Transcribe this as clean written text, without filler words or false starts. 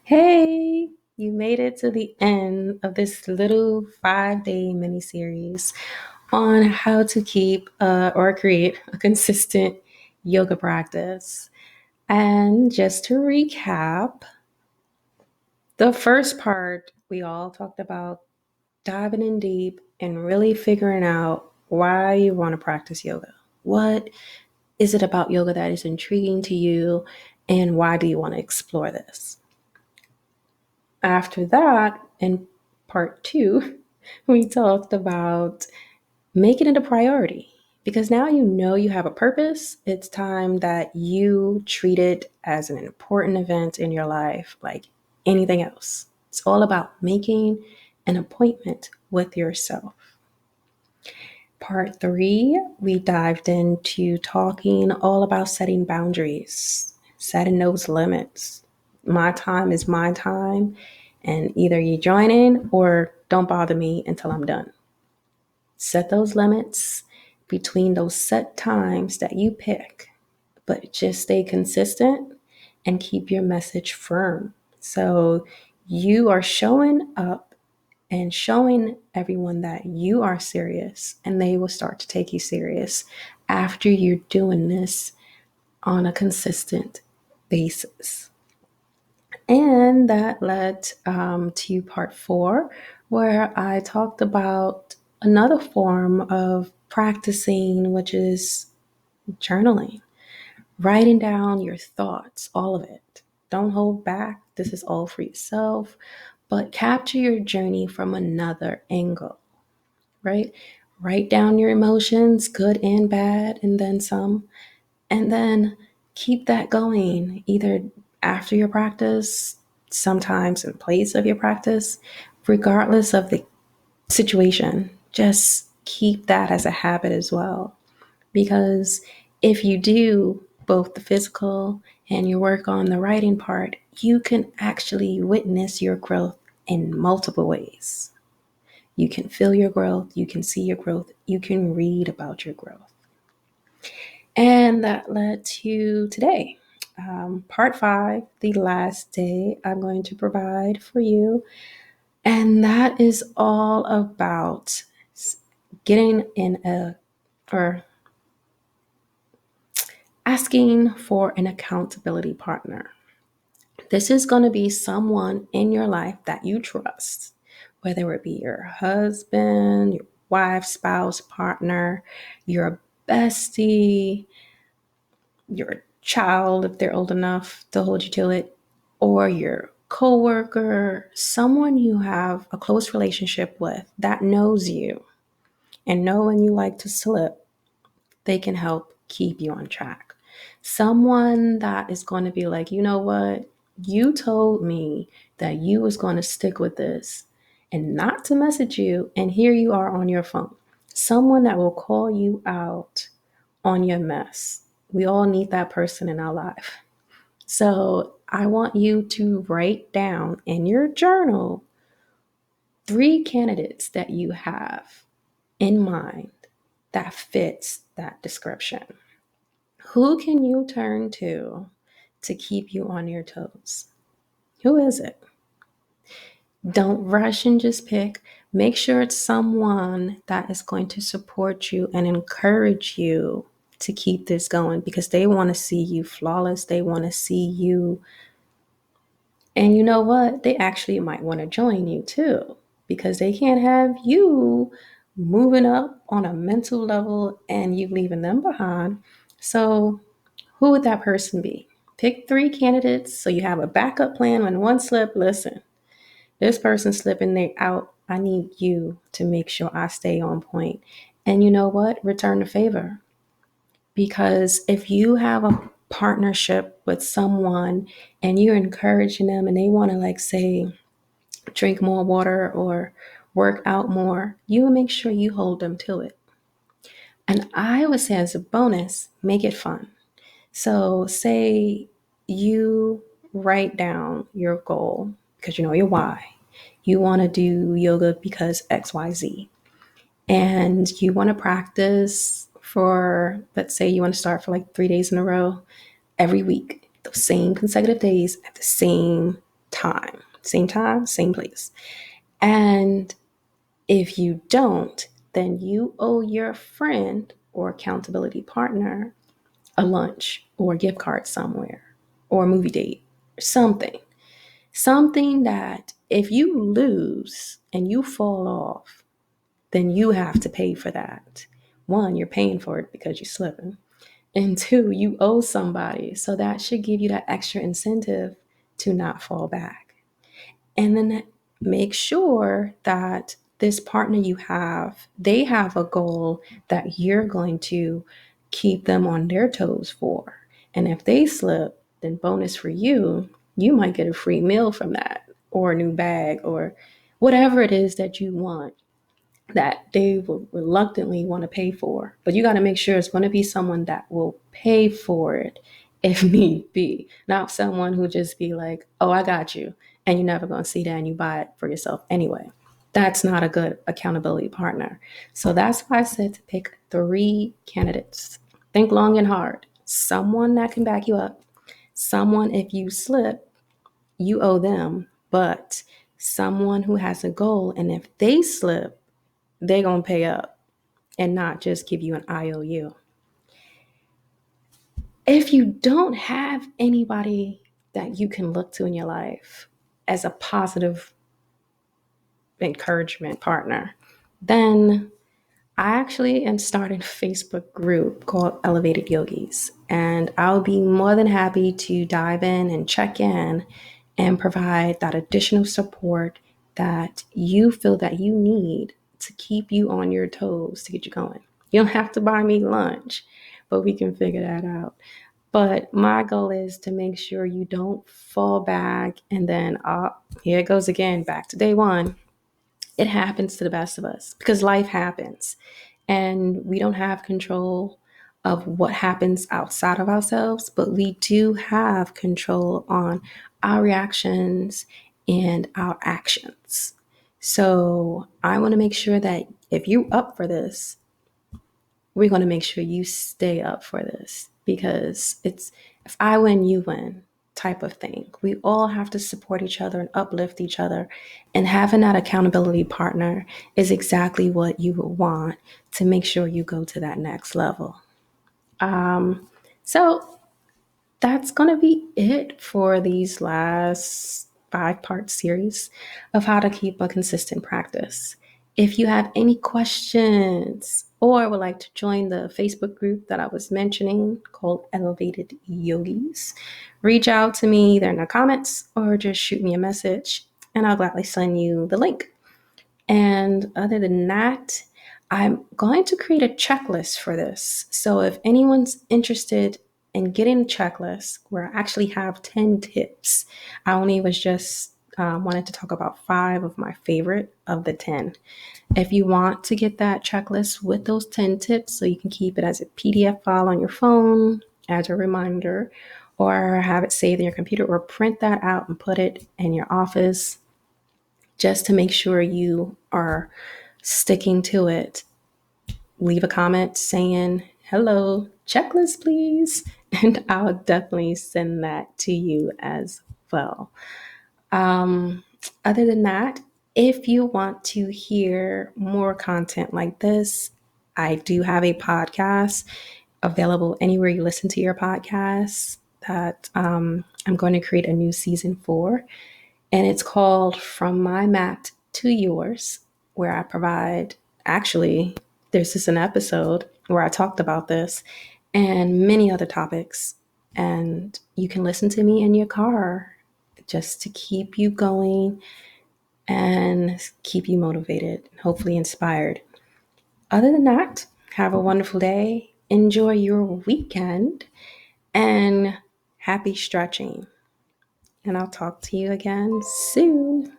Hey, you made it to the end of this little 5-day mini series on how to keep or create a consistent yoga practice. And just to recap, the first part we all talked about diving in deep and really figuring out why you want to practice yoga. What is it about yoga that is intriguing to you, and why do you want to explore this? After that, in part two, we talked about making it a priority because now you know you have a purpose. It's time that you treat it as an important event in your life, like anything else. It's all about making an appointment with yourself. Part three, we dived into talking all about setting boundaries, setting those limits. My time is my time, and either you join in or don't bother me until I'm done. Set those limits between those set times that you pick, but just stay consistent and keep your message firm. So you are showing up and showing everyone that you are serious, and they will start to take you serious after you're doing this on a consistent basis. And that led to part four, where I talked about another form of practicing, which is journaling, writing down your thoughts, all of it. Don't hold back. This is all for yourself, but capture your journey from another angle, right? Write down your emotions, good and bad, and then some, and then keep that going either after your practice, sometimes in place of your practice, regardless of the situation. Just keep that as a habit as well. Because if you do both the physical and you work on the writing part, you can actually witness your growth in multiple ways. You can feel your growth, you can see your growth, you can read about your growth. And that led to today, part five, the last day I'm going to provide for you. And that is all about getting in or asking for an accountability partner. This is going to be someone in your life that you trust, whether it be your husband, your wife, spouse, partner, your bestie, your child, if they're old enough to hold you to it, or your coworker, someone you have a close relationship with that knows you and know when you like to slip, they can help keep you on track. Someone that is going to be like, you know what? You told me that you was going to stick with this and not to message you, and here you are on your phone. Someone that will call you out on your mess. We all need that person in our life. So I want you to write down in your journal 3 candidates that you have in mind that fits that description. Who can you turn to keep you on your toes? Who is it? Don't rush and just pick. Make sure it's someone that is going to support you and encourage you to keep this going because they want to see you flawless. They want to see you. And you know what? They actually might want to join you too because they can't have you moving up on a mental level and you leaving them behind. So, who would that person be? Pick 3 candidates so you have a backup plan when one slip. Listen, this person's slipping they out. I need you to make sure I stay on point. And you know what? Return the favor. Because if you have a partnership with someone and you're encouraging them and they want to, like, say, drink more water or work out more, you will make sure you hold them to it. And I would say, as a bonus, make it fun. So, say you write down your goal because you know your why. You want to do yoga because XYZ. And you want to practice for, let's say, you want to start for like 3 days in a row every week, those same consecutive days at the same time, same place. And if you don't, then you owe your friend or accountability partner a lunch or a gift card somewhere or a movie date or something. Something that if you lose and you fall off, then you have to pay for that. One, you're paying for it because you're slipping. And two, you owe somebody. So that should give you that extra incentive to not fall back. And then make sure that this partner you have, they have a goal that you're going to keep them on their toes for. And if they slip, then bonus for you, you might get a free meal from that or a new bag or whatever it is that you want that they will reluctantly want to pay for. But you got to make sure it's going to be someone that will pay for it if need be, not someone who just be like, oh, I got you. And you're never going to see that and you buy it for yourself anyway. That's not a good accountability partner. So that's why I said to pick 3 candidates. Think long and hard. Someone that can back you up. Someone, if you slip, you owe them, but someone who has a goal. And if they slip, they're going to pay up and not just give you an IOU. If you don't have anybody that you can look to in your life as a positive encouragement partner, then I actually am starting a Facebook group called Elevated Yogis, and I'll be more than happy to dive in and check in and provide that additional support that you feel that you need to keep you on your toes to get you going. You don't have to buy me lunch, but we can figure that out. But my goal is to make sure you don't fall back and then, here it goes again, back to day one. It happens to the best of us because life happens and we don't have control of what happens outside of ourselves, but we do have control on our reactions and our actions. So I want to make sure that if you're up for this, we're going to make sure you stay up for this because it's if I win, you win type of thing. We all have to support each other and uplift each other. And having that accountability partner is exactly what you would want to make sure you go to that next level. So that's going to be it for these last 5-part series of how to keep a consistent practice. If you have any questions or would like to join the Facebook group that I was mentioning called Elevated Yogis, reach out to me either in the comments or just shoot me a message and I'll gladly send you the link. And other than that, I'm going to create a checklist for this. So if anyone's interested in getting a checklist where I actually have 10 tips, I only was just wanted to talk about 5 of my favorite of the 10. If you want to get that checklist with those 10 tips so you can keep it as a PDF file on your phone as a reminder, or have it saved in your computer, or print that out and put it in your office just to make sure you are sticking to it, leave a comment saying, hello, checklist, please. And I'll definitely send that to you as well. Other than that, if you want to hear more content like this, I do have a podcast available anywhere you listen to your podcasts that I'm going to create a new season for. And it's called From My Mat to Yours, where I provide, actually, there's just an episode where I talked about this and many other topics. And you can listen to me in your car just to keep you going and keep you motivated, hopefully inspired. Other than that, have a wonderful day. Enjoy your weekend and happy stretching. And I'll talk to you again soon.